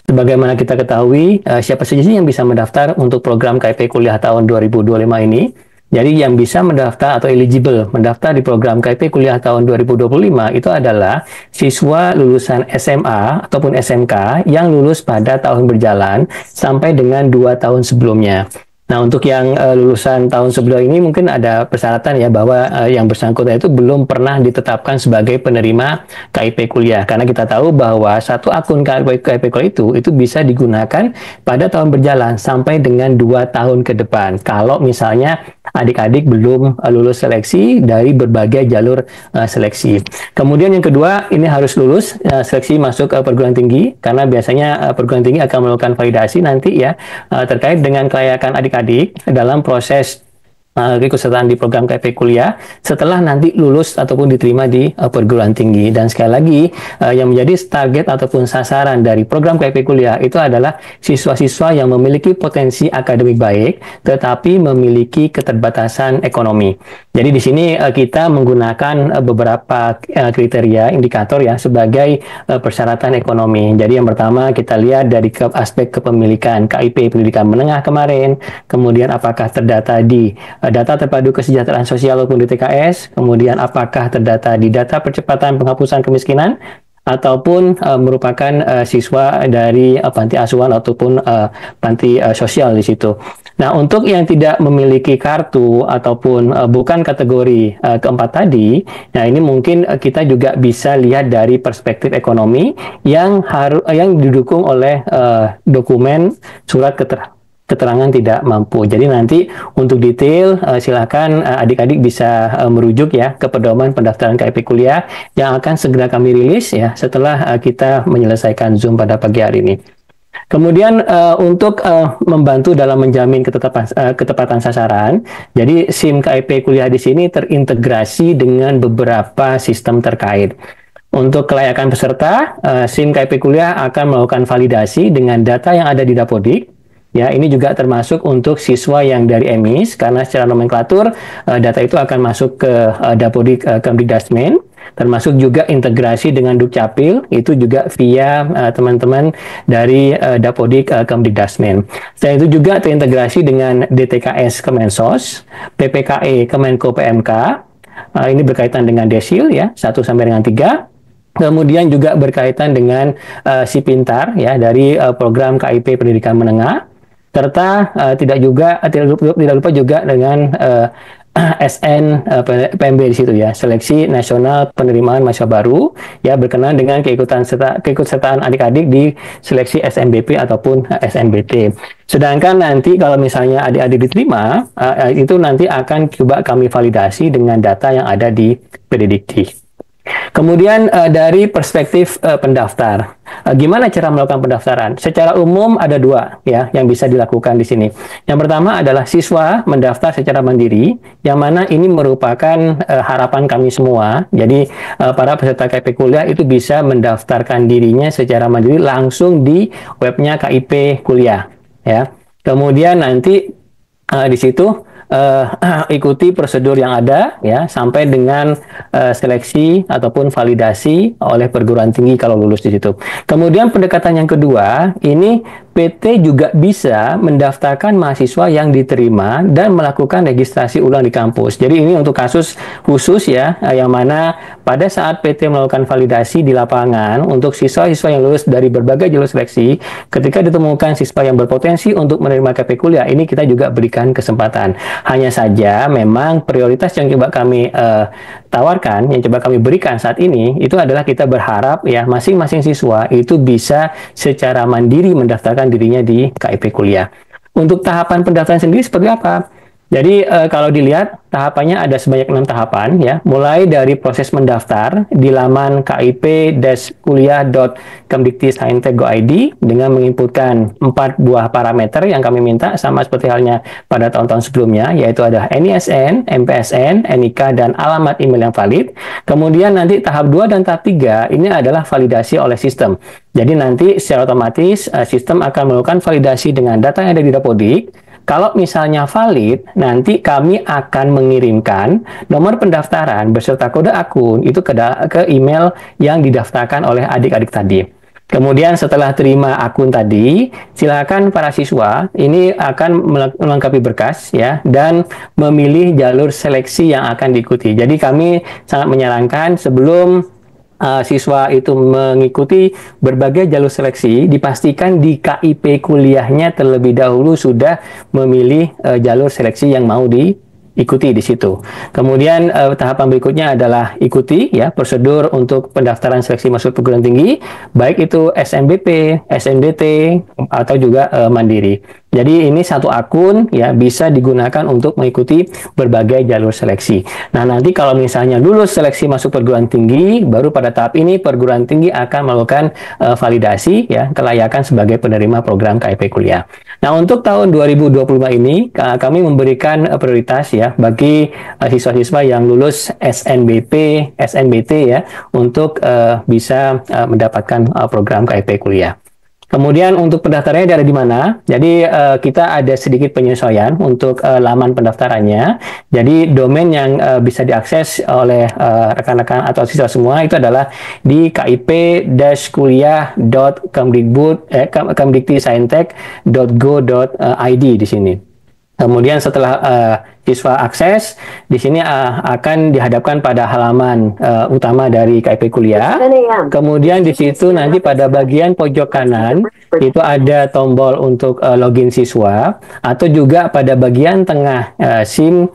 Sebagaimana kita ketahui, siapa saja sih yang bisa mendaftar untuk program KIP Kuliah tahun 2025 ini? Jadi yang bisa mendaftar atau eligible mendaftar di program KIP Kuliah tahun 2025 itu adalah siswa lulusan SMA ataupun SMK yang lulus pada tahun berjalan sampai dengan 2 tahun sebelumnya. Nah, untuk yang lulusan tahun sebelum ini mungkin ada persyaratan ya bahwa yang bersangkutan itu belum pernah ditetapkan sebagai penerima KIP kuliah. Karena kita tahu bahwa satu akun KIP kuliah itu bisa digunakan pada tahun berjalan sampai dengan 2 tahun ke depan. Kalau misalnya adik-adik belum lulus seleksi dari berbagai jalur seleksi. Kemudian yang kedua, ini harus lulus seleksi masuk perguruan tinggi, karena biasanya perguruan tinggi akan melakukan validasi nanti ya terkait dengan kelayakan adik-adik dalam proses keikutsertaan di program KIP kuliah setelah nanti lulus ataupun diterima di perguruan tinggi. Dan sekali lagi yang menjadi target ataupun sasaran dari program KIP kuliah itu adalah siswa-siswa yang memiliki potensi akademik baik tetapi memiliki keterbatasan ekonomi. Jadi di sini kita menggunakan beberapa kriteria indikator ya sebagai persyaratan ekonomi. Jadi yang pertama kita lihat dari aspek kepemilikan KIP pendidikan menengah kemarin, kemudian apakah terdata di data terpadu kesejahteraan sosial maupun DTKS, kemudian apakah terdata di data percepatan penghapusan kemiskinan, ataupun merupakan siswa dari panti asuhan ataupun panti sosial di situ. Nah, untuk yang tidak memiliki kartu ataupun bukan kategori keempat tadi, nah ini mungkin kita juga bisa lihat dari perspektif ekonomi yang didukung oleh dokumen surat keterangan tidak mampu. Jadi nanti untuk detail silakan adik-adik bisa merujuk ya ke pedoman pendaftaran KIP kuliah yang akan segera kami rilis ya setelah kita menyelesaikan Zoom pada pagi hari ini. Kemudian untuk membantu dalam menjamin ketepatan sasaran, jadi SIM KIP kuliah di sini terintegrasi dengan beberapa sistem terkait. Untuk kelayakan peserta, SIM KIP kuliah akan melakukan validasi dengan data yang ada di Dapodik. Ya, ini juga termasuk untuk siswa yang dari EMIS, karena secara nomenklatur data itu akan masuk ke Dapodik Kemdikdasmen, termasuk juga integrasi dengan Dukcapil, itu juga via teman-teman dari Dapodik Kemdikdasmen. Selain itu juga terintegrasi dengan DTKS Kemensos, PPKE Kemenko PMK, ini berkaitan dengan desil ya, 1 sampai dengan 3. Kemudian juga berkaitan dengan Si Pintar ya dari program KIP Pendidikan Menengah, serta tidak lupa juga dengan SN PMB di situ ya, Seleksi Nasional Penerimaan Mahasiswa Baru ya, berkenaan dengan keikutsertaan adik-adik di seleksi SNBP ataupun SNBT. Sedangkan nanti kalau misalnya adik-adik diterima, itu nanti akan coba kami validasi dengan data yang ada di PDDikti. Kemudian dari perspektif pendaftar, gimana cara melakukan pendaftaran? Secara umum ada 2 ya yang bisa dilakukan di sini. Yang pertama adalah siswa mendaftar secara mandiri, yang mana ini merupakan harapan kami semua. Jadi para peserta KIP kuliah itu bisa mendaftarkan dirinya secara mandiri langsung di webnya KIP kuliah ya. Kemudian nanti di situ ikuti prosedur yang ada ya sampai dengan seleksi ataupun validasi oleh perguruan tinggi kalau lulus di situ. Kemudian pendekatan yang kedua, ini PT juga bisa mendaftarkan mahasiswa yang diterima dan melakukan registrasi ulang di kampus. Jadi ini untuk kasus khusus ya, yang mana pada saat PT melakukan validasi di lapangan untuk siswa-siswa yang lulus dari berbagai jalur seleksi, ketika ditemukan siswa yang berpotensi untuk menerima KIP kuliah, ini kita juga berikan kesempatan. Hanya saja memang prioritas yang coba kami tawarkan, yang coba kami berikan saat ini, itu adalah kita berharap ya masing-masing siswa itu bisa secara mandiri mendaftarkan dirinya di KIP kuliah. Untuk tahapan pendaftaran sendiri seperti apa? Jadi kalau dilihat tahapannya ada sebanyak 6 tahapan ya, mulai dari proses mendaftar di laman kip-kuliah.kemdikti.saintek.go.id dengan menginputkan 4 buah parameter yang kami minta sama seperti halnya pada tahun-tahun sebelumnya, yaitu ada NISN, MPSN, NIK, dan alamat email yang valid. Kemudian nanti tahap 2 dan tahap 3 ini adalah validasi oleh sistem. Jadi nanti secara otomatis sistem akan melakukan validasi dengan data yang ada di Dapodik. Kalau misalnya valid, nanti kami akan mengirimkan nomor pendaftaran beserta kode akun itu ke email yang didaftarkan oleh adik-adik tadi. Kemudian setelah terima akun tadi, silakan para siswa ini akan melengkapi berkas ya dan memilih jalur seleksi yang akan diikuti. Jadi kami sangat menyarankan sebelum siswa itu mengikuti berbagai jalur seleksi, dipastikan di KIP kuliahnya terlebih dahulu sudah memilih jalur seleksi yang mau diikuti di situ. Kemudian tahapan berikutnya adalah ikuti ya prosedur untuk pendaftaran seleksi masuk perguruan tinggi, baik itu SNBP, SNBT atau juga mandiri. Jadi ini satu akun ya bisa digunakan untuk mengikuti berbagai jalur seleksi. Nah nanti kalau misalnya lulus seleksi masuk perguruan tinggi, baru pada tahap ini perguruan tinggi akan melakukan validasi ya kelayakan sebagai penerima program KIP kuliah. Nah untuk tahun 2025 ini kami memberikan prioritas ya bagi siswa-siswa yang lulus SNBP, SNBT ya untuk bisa mendapatkan program KIP kuliah. Kemudian untuk pendaftarannya dari di mana? Jadi kita ada sedikit penyesuaian untuk laman pendaftarannya. Jadi domain yang bisa diakses oleh rekan-rekan atau siswa semua itu adalah di kip-kuliah.kemdikbud.kemdiktisaintek.go.id di sini. Kemudian setelah siswa akses, di sini akan dihadapkan pada halaman utama dari KIP kuliah. Kemudian di situ nanti pada bagian pojok kanan itu ada tombol untuk login siswa, atau juga pada bagian tengah SIM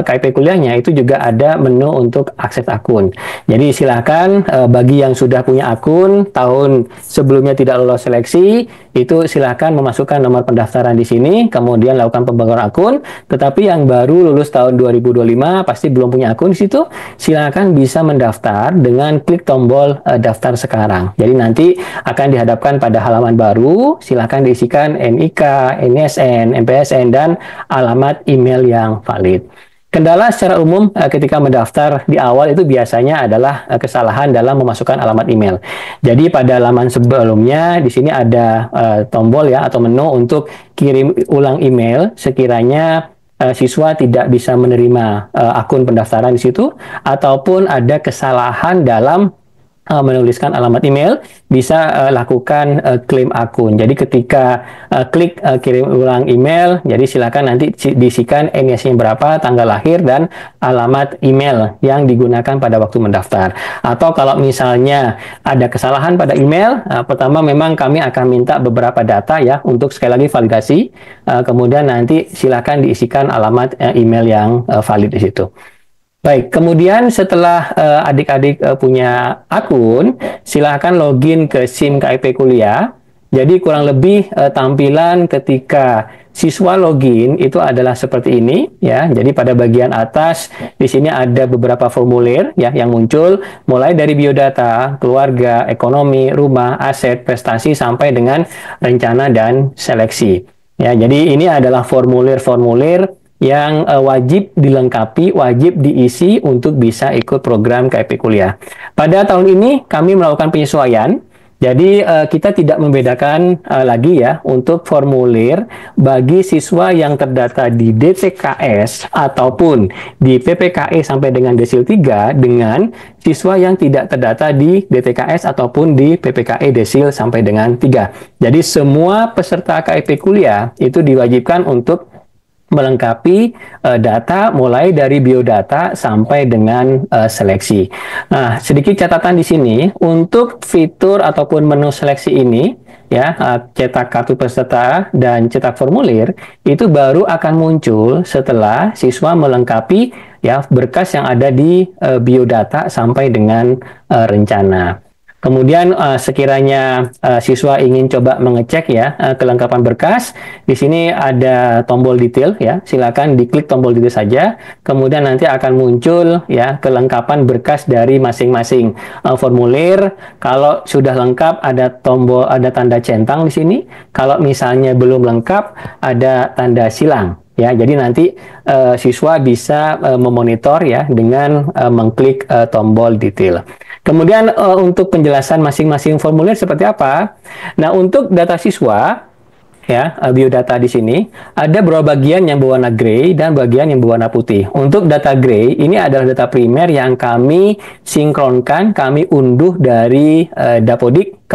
KIP kuliahnya itu juga ada menu untuk akses akun. Jadi silakan bagi yang sudah punya akun tahun sebelumnya tidak lolos seleksi, itu silakan memasukkan nomor pendaftaran di sini, kemudian lakukan pembaruan akun. Tetapi yang baru lulus tahun 2025 pasti belum punya akun di situ, silakan bisa mendaftar dengan klik tombol daftar sekarang. Jadi nanti akan dihadapkan pada halaman baru, silakan diisikan NIK, NISN, MPSN, dan alamat email yang valid. Kendala secara umum ketika mendaftar di awal itu biasanya adalah kesalahan dalam memasukkan alamat email. Jadi pada laman sebelumnya di sini ada tombol ya atau menu untuk kirim ulang email sekiranya siswa tidak bisa menerima akun pendaftaran di situ, ataupun ada kesalahan dalam menuliskan alamat email, bisa lakukan klaim akun. Jadi ketika klik kirim ulang email, jadi silakan nanti diisikan NIS-nya berapa, tanggal lahir, dan alamat email yang digunakan pada waktu mendaftar. Atau kalau misalnya ada kesalahan pada email, pertama memang kami akan minta beberapa data ya untuk sekali lagi validasi. Kemudian nanti silakan diisikan alamat email yang valid di situ. Baik, kemudian setelah adik-adik punya akun, silahkan login ke SIM KIP kuliah. Jadi kurang lebih tampilan ketika siswa login itu adalah seperti ini ya. Jadi pada bagian atas di sini ada beberapa formulir ya yang muncul mulai dari biodata, keluarga, ekonomi, rumah, aset, prestasi sampai dengan rencana dan seleksi. Ya, jadi ini adalah formulir-formulir yang wajib dilengkapi, wajib diisi untuk bisa ikut program KIP kuliah. Pada tahun ini kami melakukan penyesuaian, jadi kita tidak membedakan lagi ya untuk formulir bagi siswa yang terdata di DTKS ataupun di PPKE sampai dengan desil 3 dengan siswa yang tidak terdata di DTKS ataupun di PPKE desil sampai dengan 3. Jadi semua peserta KIP kuliah itu diwajibkan untuk melengkapi data mulai dari biodata sampai dengan seleksi. Nah, sedikit catatan di sini untuk fitur ataupun menu seleksi ini ya, cetak kartu peserta dan cetak formulir itu baru akan muncul setelah siswa melengkapi ya berkas yang ada di biodata sampai dengan rencana. Kemudian sekiranya siswa ingin coba mengecek ya kelengkapan berkas, di sini ada tombol detail ya, silakan diklik tombol detail saja. Kemudian nanti akan muncul ya kelengkapan berkas dari masing-masing formulir. Kalau sudah lengkap ada tombol, ada tanda centang di sini. Kalau misalnya belum lengkap ada tanda silang. Ya, jadi nanti siswa bisa memonitor ya dengan mengklik tombol detail. Kemudian untuk penjelasan masing-masing formulir seperti apa? Nah, untuk data siswa ya biodata di sini, ada beberapa bagian yang berwarna grey dan bagian yang berwarna putih. Untuk data grey ini adalah data primer yang kami sinkronkan, kami unduh dari Dapodik,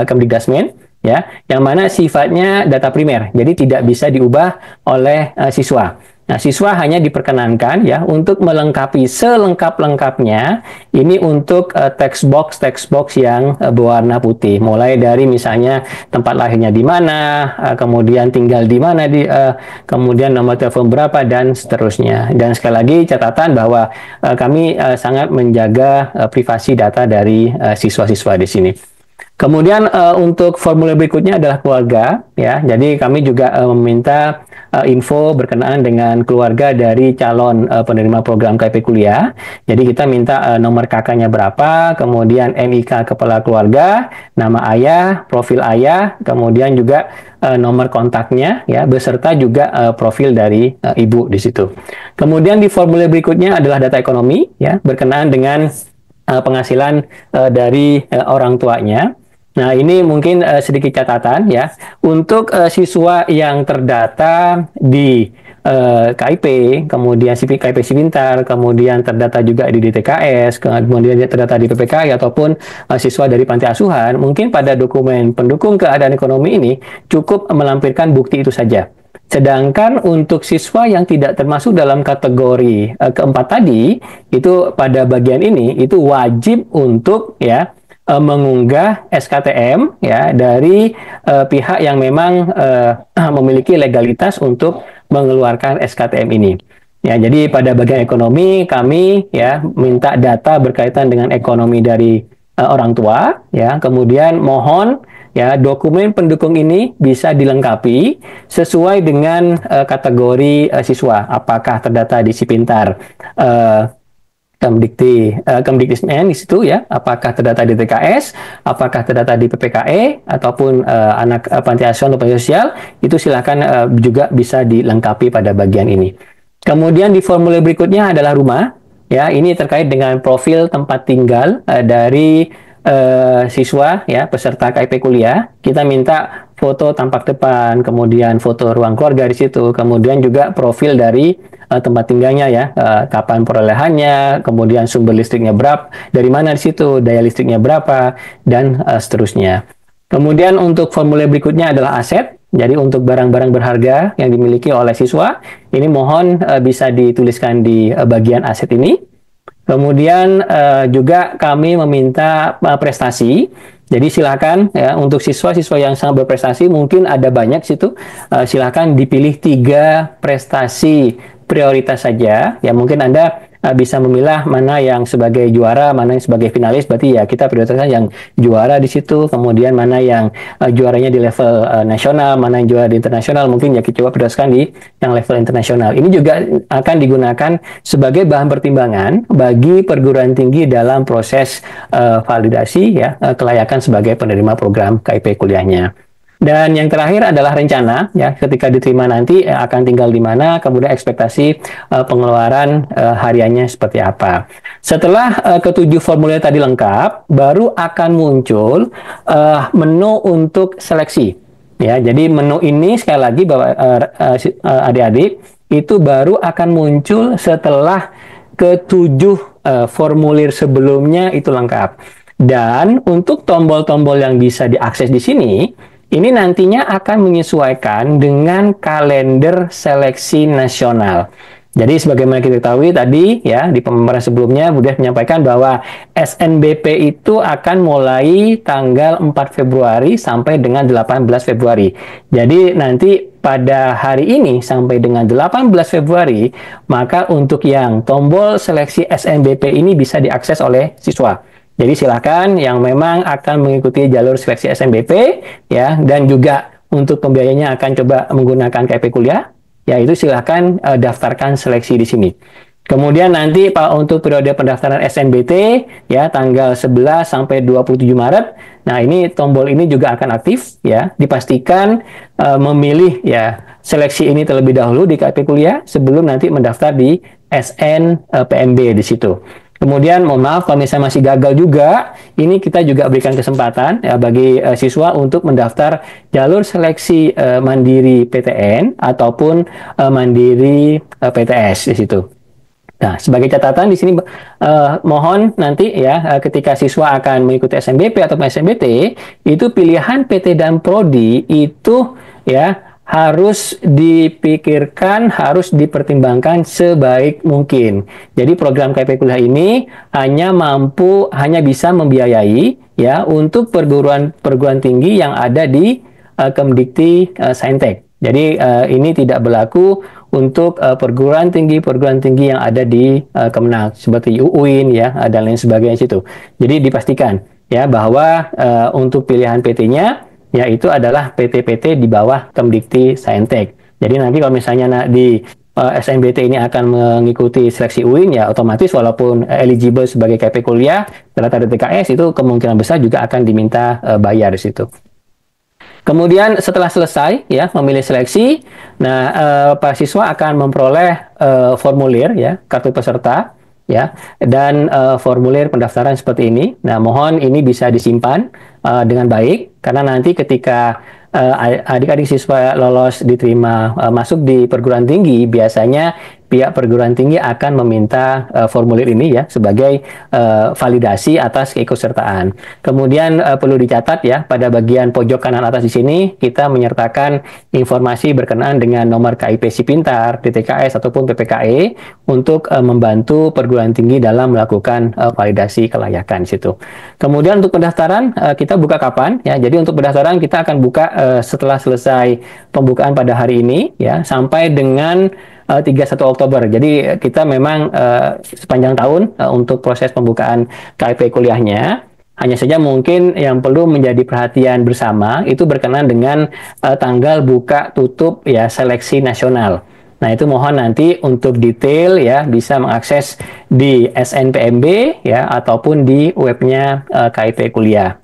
Kemdikdasmen, ya, yang mana sifatnya data primer, jadi tidak bisa diubah oleh siswa. Nah, siswa hanya diperkenankan ya untuk melengkapi selengkap-lengkapnya ini untuk text box yang berwarna putih. Mulai dari misalnya tempat lahirnya di mana, kemudian tinggal di mana, kemudian nomor telepon berapa dan seterusnya. Dan sekali lagi catatan bahwa kami sangat menjaga privasi data dari siswa-siswa di sini. Kemudian untuk formulir berikutnya adalah keluarga, ya. Jadi kami juga meminta info berkenaan dengan keluarga dari calon penerima program KIP kuliah. Jadi kita minta nomor kakaknya berapa, kemudian NIK kepala keluarga, nama ayah, profil ayah, kemudian juga nomor kontaknya, ya, beserta juga profil dari ibu di situ. Kemudian di formulir berikutnya adalah data ekonomi, ya, berkenaan dengan penghasilan dari orang tuanya. Nah, ini mungkin sedikit catatan ya. Untuk siswa yang terdata di KIP, kemudian KIP Sipintar, kemudian terdata juga di DTKS, kemudian terdata di PPKI ataupun siswa dari panti asuhan, mungkin pada dokumen pendukung keadaan ekonomi ini cukup melampirkan bukti itu saja. Sedangkan untuk siswa yang tidak termasuk dalam kategori keempat tadi, itu pada bagian ini itu wajib untuk ya mengunggah SKTM ya dari pihak yang memang memiliki legalitas untuk mengeluarkan SKTM ini. Ya, jadi pada bagian ekonomi kami ya minta data berkaitan dengan ekonomi dari orang tua ya, kemudian mohon ya dokumen pendukung ini bisa dilengkapi sesuai dengan kategori siswa, apakah terdata di Sipintar, Kemdikdasmen di situ ya, apakah terdata di TKS, apakah terdata di PPKE ataupun anak panti asuhan atau panti sosial, itu silakan juga bisa dilengkapi pada bagian ini. Kemudian di formulir berikutnya adalah rumah, ya, ini terkait dengan profil tempat tinggal dari siswa ya peserta KIP kuliah. Kita minta foto tampak depan, kemudian foto ruang keluarga di situ, kemudian juga profil dari tempat tinggalnya ya, kapan perolehannya, kemudian sumber listriknya berapa, dari mana di situ, daya listriknya berapa, dan seterusnya. Kemudian untuk formulir berikutnya adalah aset. Jadi untuk barang-barang berharga yang dimiliki oleh siswa, ini mohon bisa dituliskan di bagian aset ini. Kemudian juga kami meminta prestasi. Jadi silakan ya untuk siswa-siswa yang sangat berprestasi, mungkin ada banyak situ, silakan dipilih 3 prestasi prioritas saja. Ya mungkin Anda bisa memilah mana yang sebagai juara, mana yang sebagai finalis. Berarti ya kita prioritaskan yang juara di situ. Kemudian mana yang juaranya di level nasional, mana yang juara di internasional. Mungkin ya kita coba prioritaskan di yang level internasional. Ini juga akan digunakan sebagai bahan pertimbangan bagi perguruan tinggi dalam proses validasi ya kelayakan sebagai penerima program KIP kuliahnya. Dan yang terakhir adalah rencana ya ketika diterima nanti akan tinggal di mana, kemudian ekspektasi pengeluaran hariannya seperti apa. Setelah ketujuh formulir tadi lengkap, baru akan muncul menu untuk seleksi. Ya, jadi menu ini sekali lagi Bapak adik-adik itu baru akan muncul setelah ketujuh formulir sebelumnya itu lengkap. Dan untuk tombol-tombol yang bisa diakses di sini, ini nantinya akan menyesuaikan dengan kalender seleksi nasional. Jadi sebagaimana kita ketahui tadi ya di pemaparan sebelumnya Budi menyampaikan bahwa SNBP itu akan mulai tanggal 4 Februari sampai dengan 18 Februari. Jadi nanti pada hari ini sampai dengan 18 Februari, maka untuk yang tombol seleksi SNBP ini bisa diakses oleh siswa. Jadi silakan yang memang akan mengikuti jalur seleksi SNBP ya, dan juga untuk pembiayanya akan coba menggunakan KIP kuliah, ya itu silakan daftarkan seleksi di sini. Kemudian nanti Pak untuk periode pendaftaran SNBT ya tanggal 11 sampai 27 Maret. Nah, ini tombol ini juga akan aktif ya. Dipastikan memilih ya seleksi ini terlebih dahulu di KIP kuliah sebelum nanti mendaftar di SNPMB di situ. Kemudian mohon maaf kalau misalnya masih gagal juga, ini kita juga berikan kesempatan ya bagi siswa untuk mendaftar jalur seleksi mandiri PTN ataupun mandiri PTS di situ. Nah, sebagai catatan di sini mohon nanti ya ketika siswa akan mengikuti SNBP atau SNBT, itu pilihan PT dan Prodi itu ya harus dipikirkan, harus dipertimbangkan sebaik mungkin. Jadi program KP Kuliah ini hanya bisa membiayai ya untuk perguruan tinggi yang ada di Kemdikti Saintek. Jadi ini tidak berlaku untuk perguruan tinggi yang ada di Kemenang seperti UIN ya dan lain sebagainya situ. Jadi dipastikan ya bahwa untuk pilihan PT-nya yaitu adalah PT-PT di bawah Kemdikti Saintek. Jadi nanti kalau misalnya di SNBT ini akan mengikuti seleksi UIN ya otomatis walaupun eligible sebagai KP kuliah data DTKS itu kemungkinan besar juga akan diminta bayar di situ. Kemudian setelah selesai ya memilih seleksi, nah para siswa akan memperoleh formulir ya kartu peserta ya dan formulir pendaftaran seperti ini. Nah mohon ini bisa disimpan dengan baik karena nanti ketika adik-adik siswa lolos diterima masuk di perguruan tinggi, biasanya pihak perguruan tinggi akan meminta formulir ini ya sebagai validasi atas keikutsertaan. Kemudian perlu dicatat ya pada bagian pojok kanan atas di sini kita menyertakan informasi berkenaan dengan nomor KIP Si Pintar, DTKS ataupun PPKE untuk membantu perguruan tinggi dalam melakukan validasi kelayakan situ. Kemudian untuk pendaftaran kita buka kapan ya? Jadi untuk pendaftaran kita akan buka setelah selesai pembukaan pada hari ini ya sampai dengan 31 Oktober. Jadi kita memang sepanjang tahun untuk proses pembukaan KIP kuliahnya. Hanya saja mungkin yang perlu menjadi perhatian bersama itu berkenaan dengan tanggal buka tutup ya seleksi nasional. Nah itu mohon nanti untuk detail ya bisa mengakses di SNPMB ya ataupun di webnya KIP kuliah.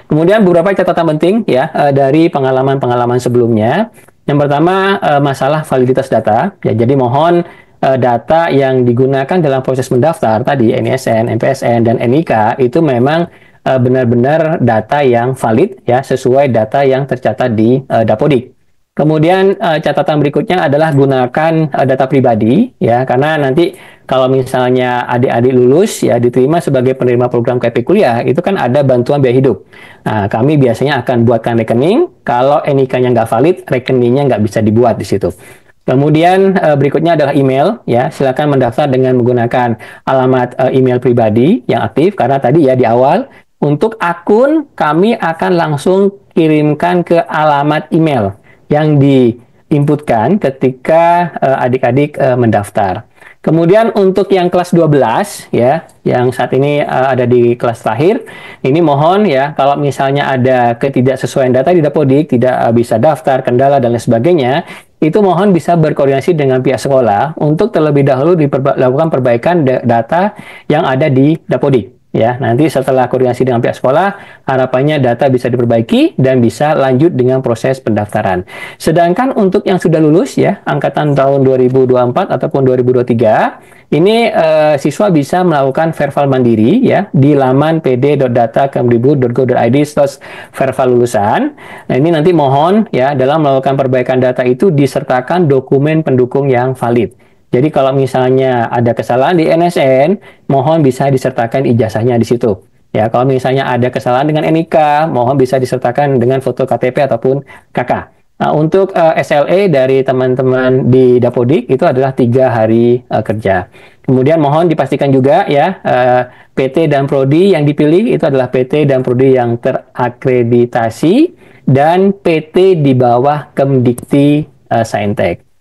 Kemudian beberapa catatan penting ya dari pengalaman-pengalaman sebelumnya. Yang pertama masalah validitas data. Ya, jadi mohon data yang digunakan dalam proses mendaftar tadi NISN, MPSN dan NIK itu memang benar-benar data yang valid ya sesuai data yang tercatat di Dapodik. Kemudian catatan berikutnya adalah gunakan data pribadi ya karena nanti kalau misalnya adik-adik lulus ya diterima sebagai penerima program KP kuliah itu kan ada bantuan biaya hidup. Nah, kami biasanya akan buatkan rekening, kalau NIK-nya nggak valid, rekeningnya nggak bisa dibuat di situ. Kemudian berikutnya adalah email ya, silakan mendaftar dengan menggunakan alamat email pribadi yang aktif karena tadi ya di awal untuk akun kami akan langsung kirimkan ke alamat email yang diinputkan ketika adik-adik mendaftar. Kemudian untuk yang kelas 12 ya, yang saat ini ada di kelas terakhir, ini mohon ya kalau misalnya ada ketidaksesuaian data di Dapodik, tidak bisa daftar, kendala dan lain sebagainya, itu mohon bisa berkoordinasi dengan pihak sekolah untuk terlebih dahulu dilakukan perbaikan data yang ada di Dapodik. Ya, nanti setelah koordinasi dengan pihak sekolah, harapannya data bisa diperbaiki dan bisa lanjut dengan proses pendaftaran. Sedangkan untuk yang sudah lulus ya, angkatan tahun 2024 ataupun 2023, ini siswa bisa melakukan verval mandiri ya di laman pd.data.kemdikbud.go.id/verval lulusan. Nah, ini nanti mohon ya dalam melakukan perbaikan data itu disertakan dokumen pendukung yang valid. Jadi kalau misalnya ada kesalahan di NSN, mohon bisa disertakan ijazahnya di situ. Ya, kalau misalnya ada kesalahan dengan NIK, mohon bisa disertakan dengan foto KTP ataupun KK. Nah, untuk SLE dari teman-teman di Dapodik itu adalah 3 hari kerja. Kemudian mohon dipastikan juga ya PT dan Prodi yang dipilih itu adalah PT dan Prodi yang terakreditasi dan PT di bawah Kemdikti Saintek.